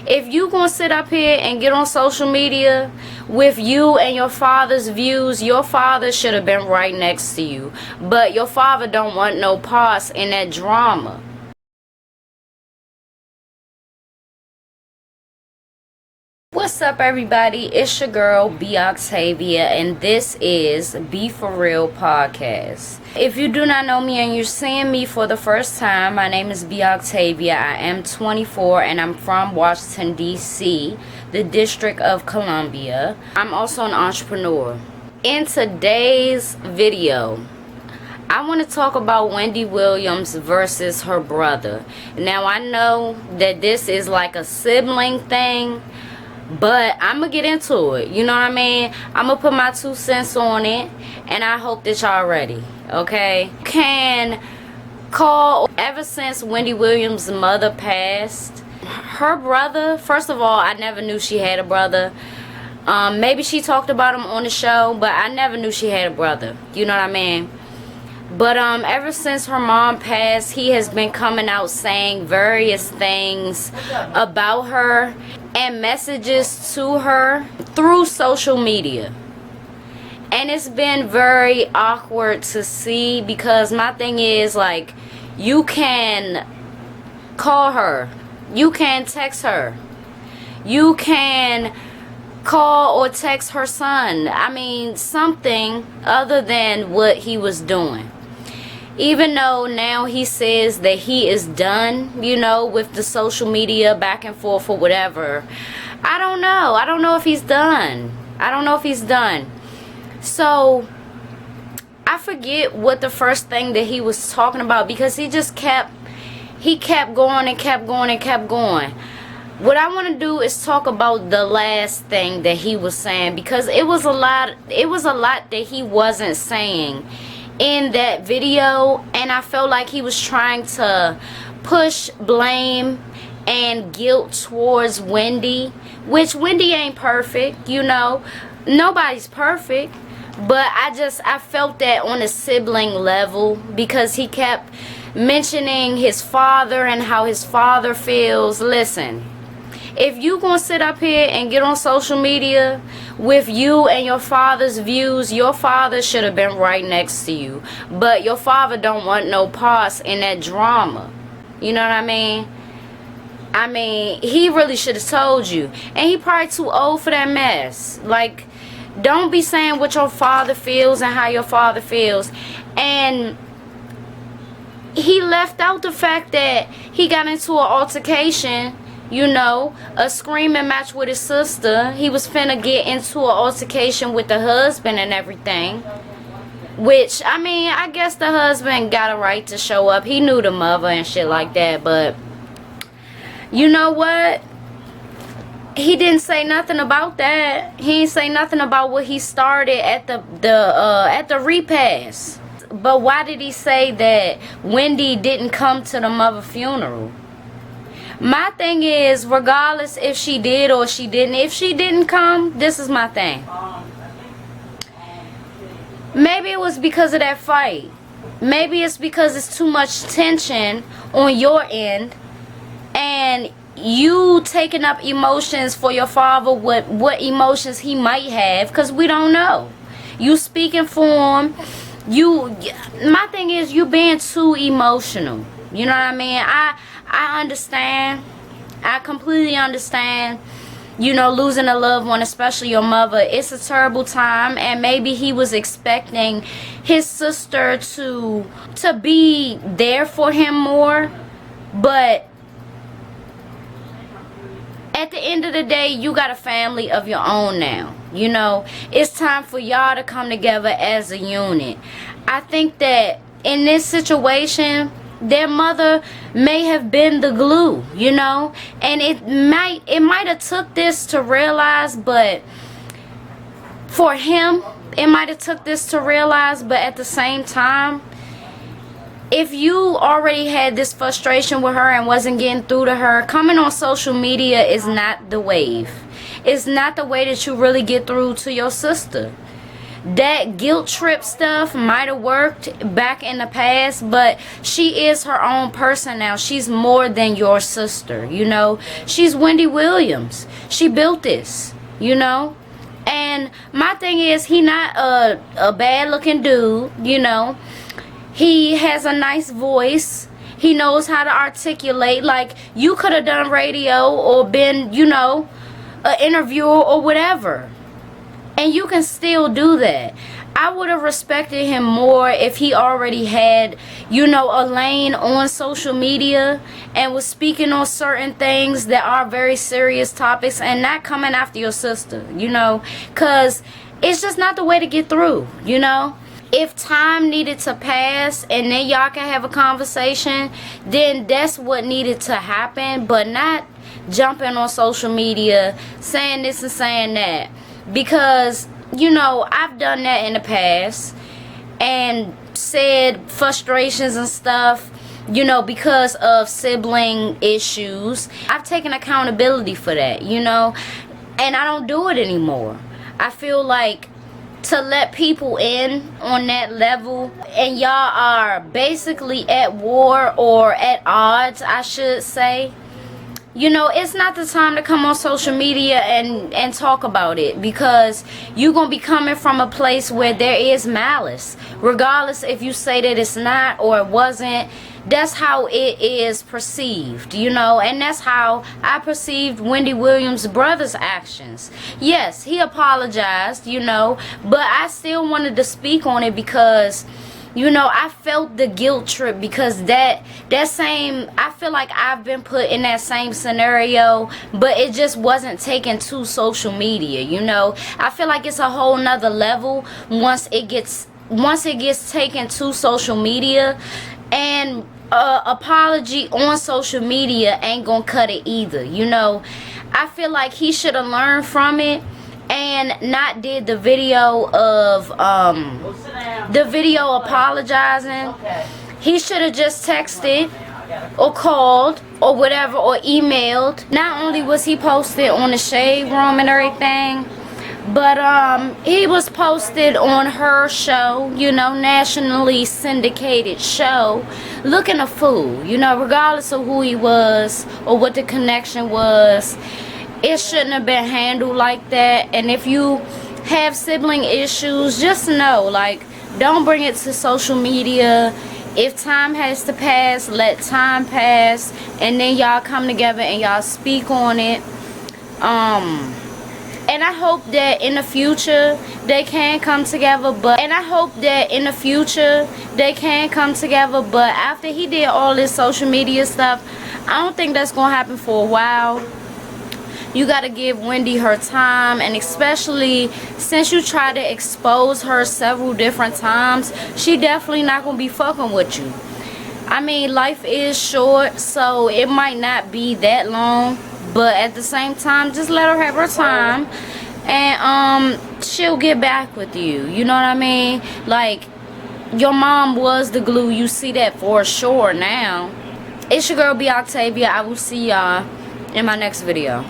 If you gonna sit up here and get on social media with you and your father's views, your father should have been right next to you. But your father don't want no parts in that drama. What's up, everybody? It's your girl B Octavia, and this is Be For Real podcast. If you do not know me and you're seeing me for the first time, my name is B Octavia. I am 24 and I'm from Washington DC, the District of Columbia. I'm also an entrepreneur. In today's video, I want to talk about Wendy Williams versus her brother. Now, I know that this is like a sibling thing, but I'm going to get into it. You know what I mean? I'm going to put my 2 cents on it, and I hope that y'all ready, okay? Can call, ever since Wendy Williams' mother passed, her brother, first of all, I never knew she had a brother. Maybe she talked about him on the show, but I never knew she had a brother. You know what I mean? But ever since her mom passed, he has been coming out saying various things about her and messages to her through social media. And it's been very awkward to see, because my thing is, like, you can call her, you can text her, you can call or text her son. I mean, something other than what he was doing. Even though now he says that he is done, you know, with the social media back and forth or whatever. I don't know. I don't know if he's done. I don't know if he's done. So, I forget what the first thing that he was talking about, because he just kept going and kept going and kept going. What I want to do is talk about the last thing that he was saying, because it was a lot that he wasn't saying in that video, and I felt like he was trying to push blame and guilt towards Wendy, which Wendy ain't perfect, you know. Nobody's perfect, but I felt that on a sibling level, because he kept mentioning his father and how his father feels. Listen, if you gonna sit up here and get on social media with you and your father's views, your father should have been right next to you. But your father don't want no parts in that drama. You know what I mean? I mean, he really should have told you. And he probably too old for that mess. Like, don't be saying what your father feels and how your father feels. And he left out the fact that he got into an altercation, you know, a screaming match with his sister. He was finna get into an altercation with the husband and everything. Which, I mean, I guess the husband got a right to show up. He knew the mother and shit like that. But, you know what? He didn't say nothing about that. He didn't say nothing about what he started at the repast. But why did he say that Wendy didn't come to the mother funeral? My thing is, regardless if she did or she didn't, if she didn't come, this is my thing. Maybe it was because of that fight. Maybe it's because it's too much tension on your end, and you taking up emotions for your father, what emotions he might have, because we don't know. You speaking for him. My thing is, you being too emotional. You know what I mean? I understand. I completely understand. You know, losing a loved one, especially your mother, it's a terrible time. And maybe he was expecting his sister to be there for him more. But at the end of the day, you got a family of your own now. You know, it's time for y'all to come together as a unit. I think that in this situation, their mother may have been the glue, you know, and it might have took this to realize, but for him, it might have took this to realize. But at the same time, if you already had this frustration with her and wasn't getting through to her, coming on social media is not the wave. It's not the way that you really get through to your sister. that guilt trip stuff might have worked back in the past, but she is her own person now. She's more than your sister, you know. She's Wendy Williams. She built this, you know. And my thing is, he not a bad looking dude, you know. He has a nice voice. He knows how to articulate. Like, you could have done radio or been, you know, an interviewer or whatever. And you can still do that. I would have respected him more if he already had, you know, a lane on social media and was speaking on certain things that are very serious topics and not coming after your sister, you know, because it's just not the way to get through, you know. If time needed to pass and then y'all can have a conversation, then that's what needed to happen, but not jumping on social media saying this and saying that. Because, you know, I've done that in the past and said frustrations and stuff, you know, because of sibling issues. I've taken accountability for that, you know, and I don't do it anymore. I feel like to let people in on that level and y'all are basically at war or at odds, I should say, you know, it's not the time to come on social media and talk about it, because you're going to be coming from a place where there is malice. Regardless if you say that it's not or it wasn't, that's how it is perceived, you know, and that's how I perceived Wendy Williams' brother's actions. Yes, he apologized, you know, but I still wanted to speak on it because, you know, I felt the guilt trip, because that same, I feel like I've been put in that same scenario, but it just wasn't taken to social media, you know. I feel like it's a whole nother level once it gets taken to social media, and apology on social video ain't gonna cut it either, you know. I feel like he should have learned from it and not did the video of apologizing. He should have just texted or called or whatever, or emailed. Not only was he posted on the Shade Room and everything, but he was posted on her show, you know, nationally syndicated show, looking a fool, you know, regardless of who he was or what the connection was. It shouldn't have been handled like that. And if you have sibling issues, just know, like, don't bring it to social media. If time has to pass, let time pass, and then y'all come together and y'all speak on it. And I hope that in the future they can come together, but after he did all this social media stuff, I don't think that's gonna happen for a while. You gotta give Wendy her time, and especially since you try to expose her several different times, she definitely not gonna be fucking with you. I mean, life is short, so it might not be that long, but at the same time, just let her have her time, and she'll get back with you, you know what I mean? Like, your mom was the glue. You see that for sure now. It's your girl B Octavia. I will see y'all in my next video.